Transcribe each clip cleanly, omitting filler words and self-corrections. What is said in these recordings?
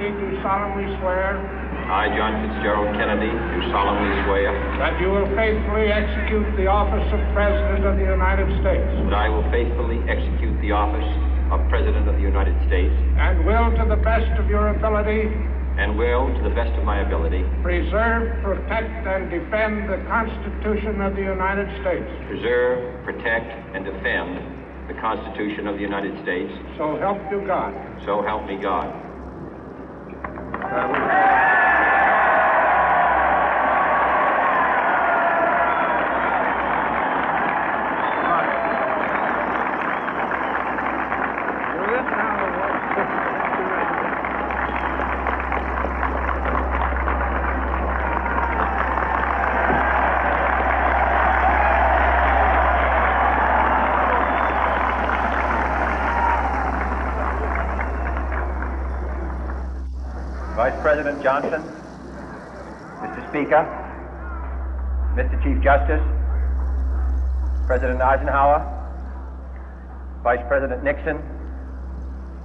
Kennedy, do solemnly swear I, John Fitzgerald Kennedy, do solemnly swear that you will faithfully execute the office of President of the United States that I will faithfully execute the office of President of the United States and will, to the best of your ability, and will, to the best of my ability, preserve, protect, and defend the Constitution of the United States. preserve, protect, and defend the Constitution of the United States. So help you God. So help me God. Vice President Johnson, Mr. Speaker, Mr. Chief Justice, President Eisenhower, Vice President Nixon,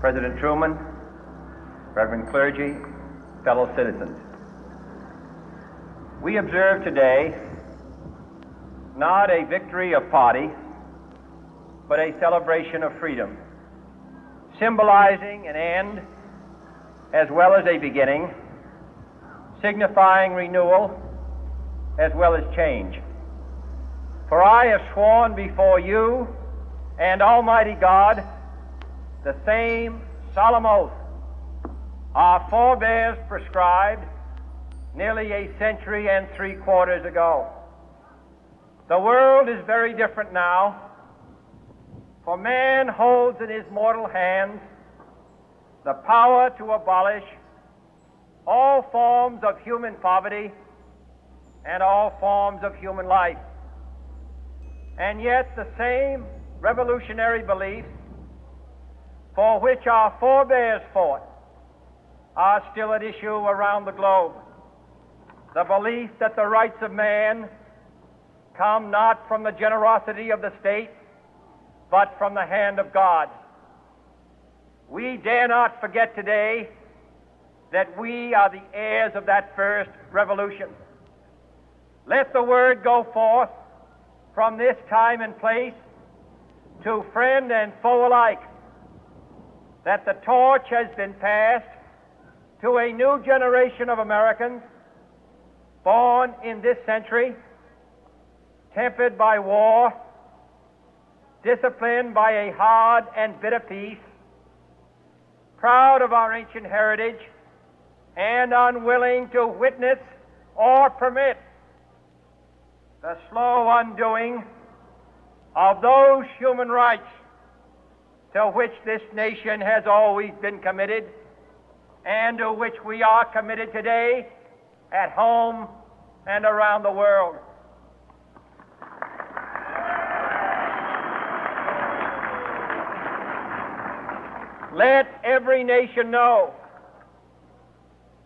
President Truman, Reverend clergy, fellow citizens. We observe today not a victory of party, but a celebration of freedom, symbolizing an end as well as a beginning, signifying renewal as well as change. For I have sworn before you and Almighty God the same solemn oath our forebears prescribed nearly a century and 3/4 ago. The world is very different now, for man holds in his mortal hands the power to abolish all forms of human poverty and all forms of human life. And yet the same revolutionary beliefs for which our forebears fought are still at issue around the globe. The belief that the rights of man come not from the generosity of the state, but from the hand of God. We dare not forget today that we are the heirs of that first revolution. Let the word go forth from this time and place to friend and foe alike that the torch has been passed to a new generation of Americans born in this century, tempered by war, disciplined by a hard and bitter peace, proud of our ancient heritage, and unwilling to witness or permit the slow undoing of those human rights to which this nation has always been committed and to which we are committed today at home and around the world. Let every nation know,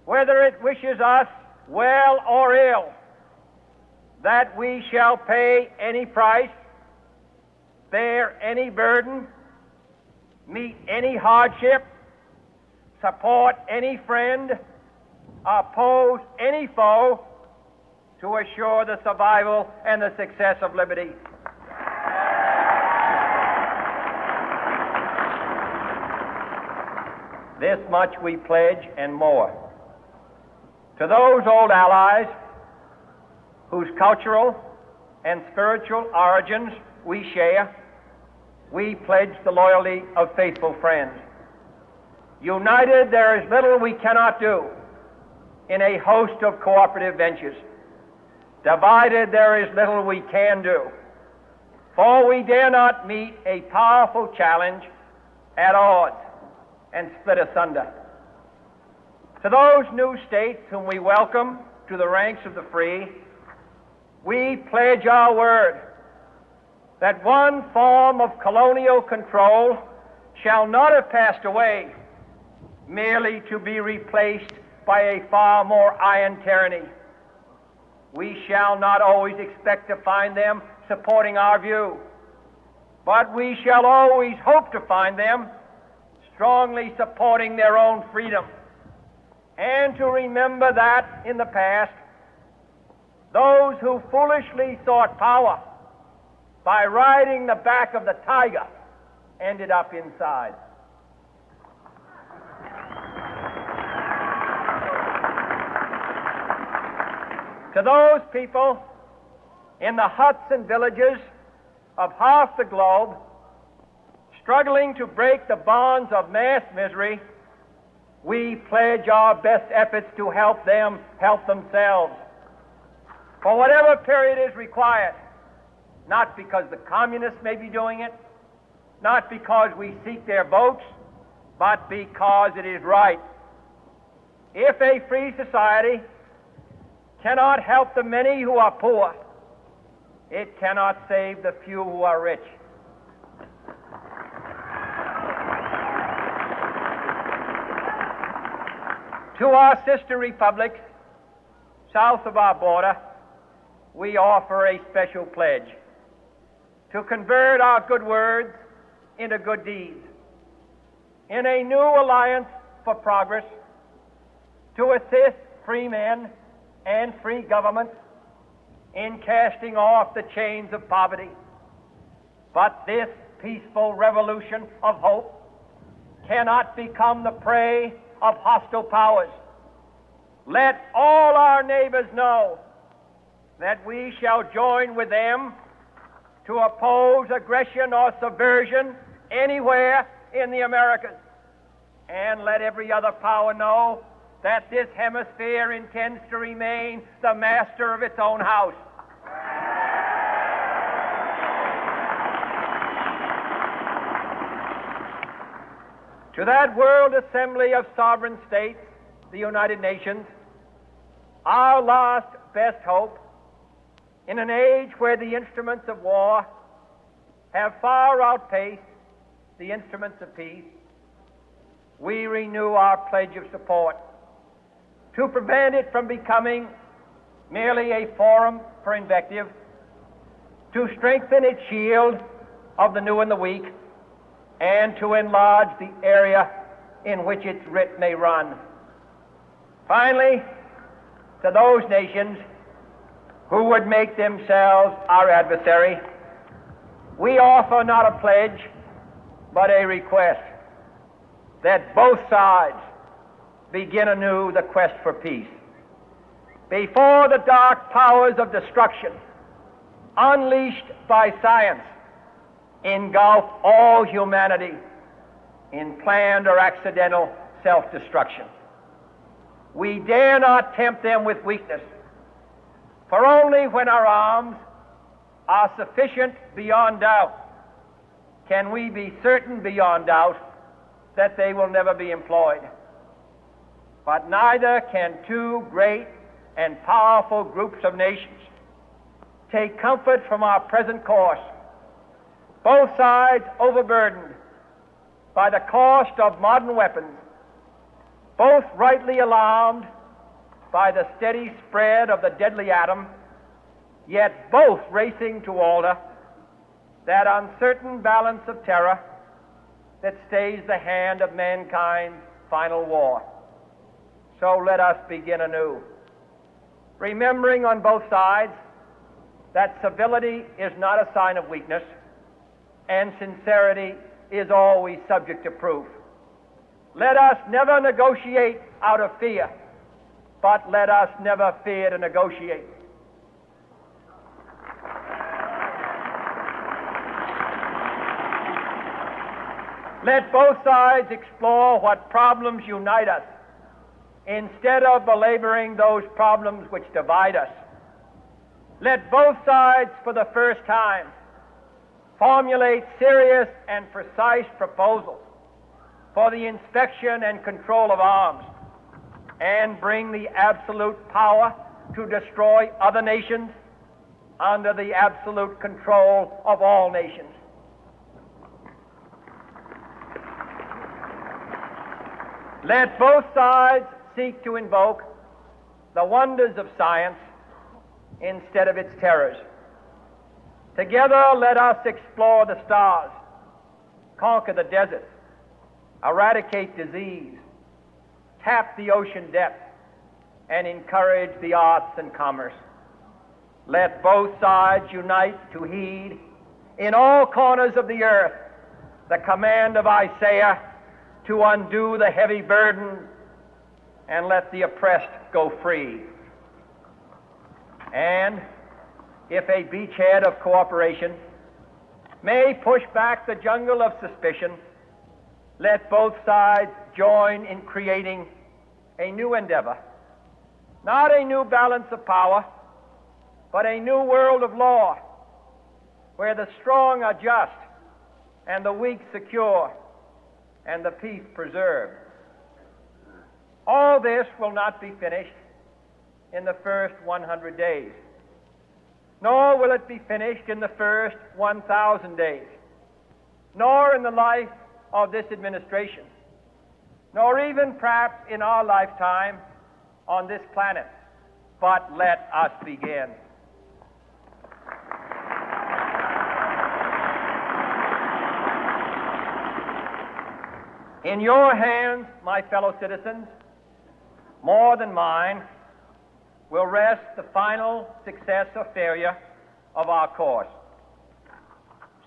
whether it wishes us well or ill, that we shall pay any price, bear any burden, meet any hardship, support any friend, oppose any foe to assure the survival and the success of liberty. This much we pledge and more. To those old allies whose cultural and spiritual origins we share, we pledge the loyalty of faithful friends. United, there is little we cannot do in a host of cooperative ventures. Divided, there is little we can do, for we dare not meet a powerful challenge at odds and split asunder. To those new states whom we welcome to the ranks of the free, we pledge our word that one form of colonial control shall not have passed away merely to be replaced by a far more iron tyranny. We shall not always expect to find them supporting our view, but we shall always hope to find them strongly supporting their own freedom and to remember that in the past, those who foolishly sought power by riding the back of the tiger ended up inside. To those people in the huts and villages of half the globe struggling to break the bonds of mass misery, we pledge our best efforts to help them help themselves for whatever period is required, not because the communists may be doing it, not because we seek their votes, but because it is right. If a free society cannot help the many who are poor, it cannot save the few who are rich. To our sister republics south of our border, we offer a special pledge to convert our good words into good deeds, in a new alliance for progress, to assist free men and free governments in casting off the chains of poverty. But this peaceful revolution of hope cannot become the prey of hostile powers. Let all our neighbors know that we shall join with them to oppose aggression or subversion anywhere in the Americas. And let every other power know that this hemisphere intends to remain the master of its own house. To that World Assembly of Sovereign States, the United Nations, our last best hope, in an age where the instruments of war have far outpaced the instruments of peace, we renew our pledge of support to prevent it from becoming merely a forum for invective, to strengthen its shield of the new and the weak, and to enlarge the area in which its writ may run. Finally, to those nations who would make themselves our adversary, we offer not a pledge, but a request that both sides begin anew the quest for peace. Before the dark powers of destruction, unleashed by science, engulf all humanity in planned or accidental self-destruction, we dare not tempt them with weakness, for only when our arms are sufficient beyond doubt can we be certain beyond doubt that they will never be employed. But neither can two great and powerful groups of nations take comfort from our present course, both sides overburdened by the cost of modern weapons, both rightly alarmed by the steady spread of the deadly atom, yet both racing to alter that uncertain balance of terror that stays the hand of mankind's final war. So let us begin anew, remembering on both sides that civility is not a sign of weakness, and sincerity is always subject to proof. Let us never negotiate out of fear, but let us never fear to negotiate. Let both sides explore what problems unite us, instead of belaboring those problems which divide us. Let both sides, for the first time, formulate serious and precise proposals for the inspection and control of arms, and bring the absolute power to destroy other nations under the absolute control of all nations. Let both sides seek to invoke the wonders of science instead of its terrors. Together, let us explore the stars, conquer the deserts, eradicate disease, tap the ocean depth, and encourage the arts and commerce. Let both sides unite to heed in all corners of the earth the command of Isaiah to undo the heavy burden and let the oppressed go free. And if a beachhead of cooperation may push back the jungle of suspicion, let both sides join in creating a new endeavor, not a new balance of power, but a new world of law, where the strong are just and the weak secure and the peace preserved. All this will not be finished in the first 100 days, nor will it be finished in the first 1,000 days, nor in the life of this administration, nor even perhaps in our lifetime on this planet. But let us begin. In your hands, my fellow citizens, more than mine, will rest the final success or failure of our course.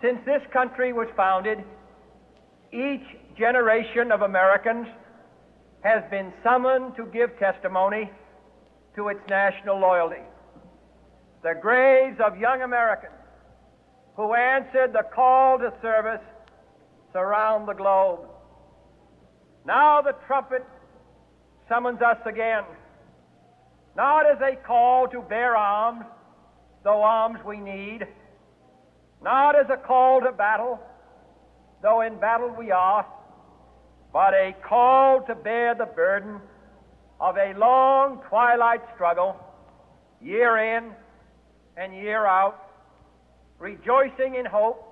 Since this country was founded, each generation of Americans has been summoned to give testimony to its national loyalty. The graves of young Americans who answered the call to service surround the globe. Now the trumpet summons us again, not as a call to bear arms, though arms we need, not as a call to battle, though in battle we are, but a call to bear the burden of a long twilight struggle, year in and year out, rejoicing in hope,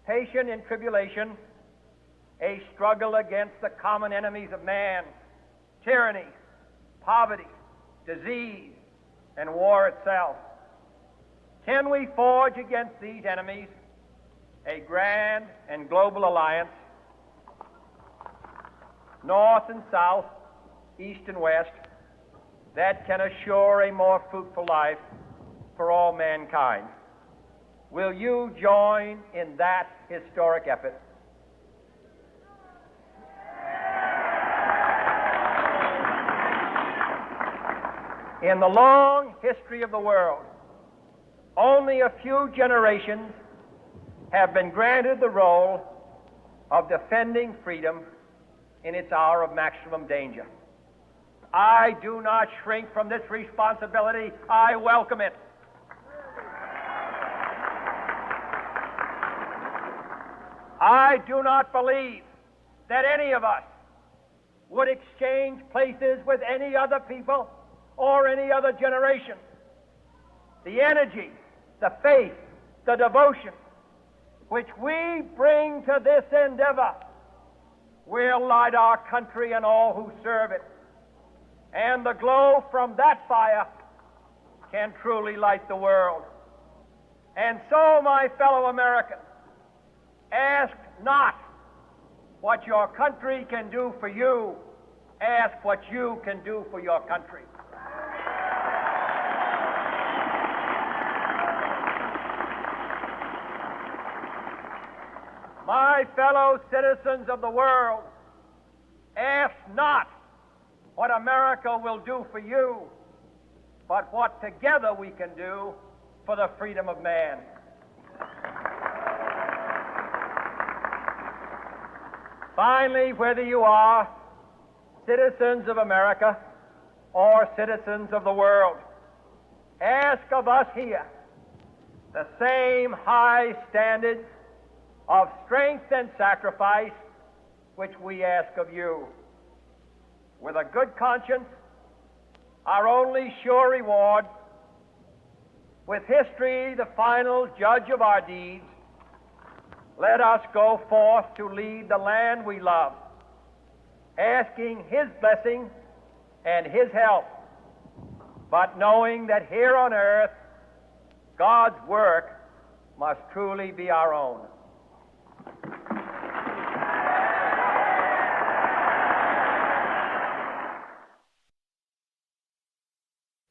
patient in tribulation, a struggle against the common enemies of man, tyranny, poverty, disease, and war itself. Can we forge against these enemies a grand and global alliance, north and south, east and west, that can assure a more fruitful life for all mankind? Will you join in that historic effort? In the long history of the world, only a few generations have been granted the role of defending freedom in its hour of maximum danger. I do not shrink from this responsibility. I welcome it. I do not believe that any of us would exchange places with any other people or any other generation. The energy, the faith, the devotion which we bring to this endeavor will light our country and all who serve it. And the glow from that fire can truly light the world. And so, my fellow Americans, ask not what your country can do for you, ask what you can do for your country. My fellow citizens of the world, ask not what America will do for you, but what together we can do for the freedom of man. Finally, whether you are citizens of America or citizens of the world, ask of us here the same high standards of strength and sacrifice which we ask of you. With a good conscience, our only sure reward, with history the final judge of our deeds, let us go forth to lead the land we love, asking His blessing and His help, but knowing that here on earth God's work must truly be our own.